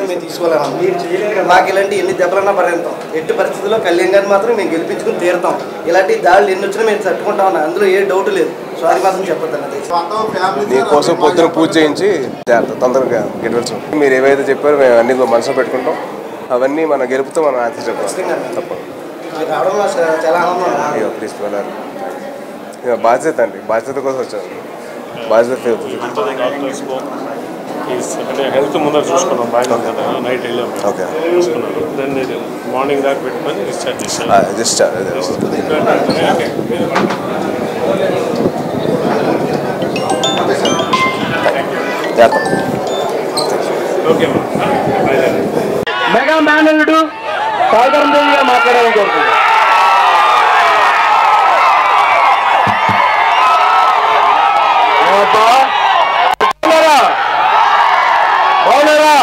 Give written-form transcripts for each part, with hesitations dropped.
మేము తీసుకోలేము. మాకు ఇలాంటి ఎన్ని దెబ్బలన్నా పర్యంతం ఎట్టి పరిస్థితుల్లో కళ్యాణ్ గారిని మాత్రం మేము గెలిపించుకుని తీరుతాం. ఇలాంటి దాడులు ఎన్ని వచ్చినా మేము తట్టుకుంటాం. అందులో ఏ డౌట్ లేదు. సారీ మాత్రం చెప్పొద్దు అన్నది. మీకోసం పొద్దున పూజ చేయించి తొందరగా గెలవచ్చు. మీరు ఏవైతే చెప్పారో మేము అన్ని మనసులో పెట్టుకుంటాం. అవన్నీ మన గెలుపుతో మనం ఆన్సర్ చెప్పాలి. తప్పదు. చాలా ఆనందం. ప్లీజ్ వెళ్ళాలి. ఇక బాధ్యత అండి, బాధ్యత కోసం వచ్చాను. బాధ్యత హెల్త్ ముందర చూసుకున్నాం. బాగా కదా నైట్ వెళ్ళాము. ఓకే చూసుకున్నాను. దాన్ని మార్నింగ్ దాకా పెట్టుకొని డిశ్చార్జ్ చేశాను. ఓకే మెగా మేనల్లుడు సాగరంగా మాట్లాడాలని కోరుతున్నాను. బాగున్నారా?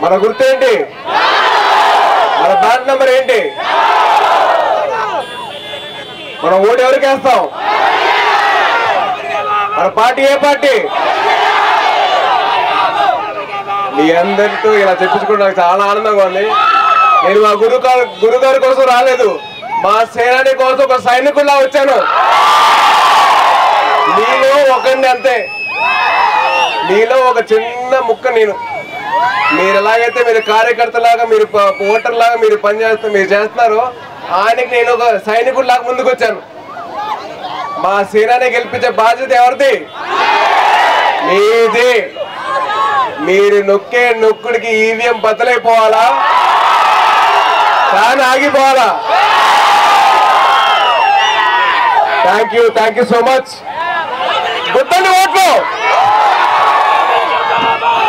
మన గుర్తు ఏంటి? మన బ్యాట్ నెంబర్ ఏంటి? మన ఓటు ఎవరికి వేస్తాం? మన పార్టీ ఏ పార్టీ? మీ అందరితో ఇలా చెప్పించుకుంటే నాకు చాలా ఆనందంగా ఉంది. నేను మా గురుగారి కోసం రాలేదు, మా సేనాని కోసం ఒక సైనికుల్లా వచ్చాను. మీలో ఒకరిని అంతే, మీలో ఒక చిన్న ముక్క నేను. మీరు ఎలాగైతే మీరు కార్యకర్తలాగా, మీరు ఓటర్ లాగా మీరు మీరు చేస్తున్నారో ఆయనకి నేను ఒక సైనికుడిలాగా ముందుకు వచ్చాను. మా సేనాని గెలిపించే బాధ్యత ఎవరిది? మీది. మీరు నొక్కే నొక్కుడికి ఈవీఎం బద్దలైపోవాలా, ఫ్యాన్ ఆగిపోవాలా? Thank you so much. గుర్తండి.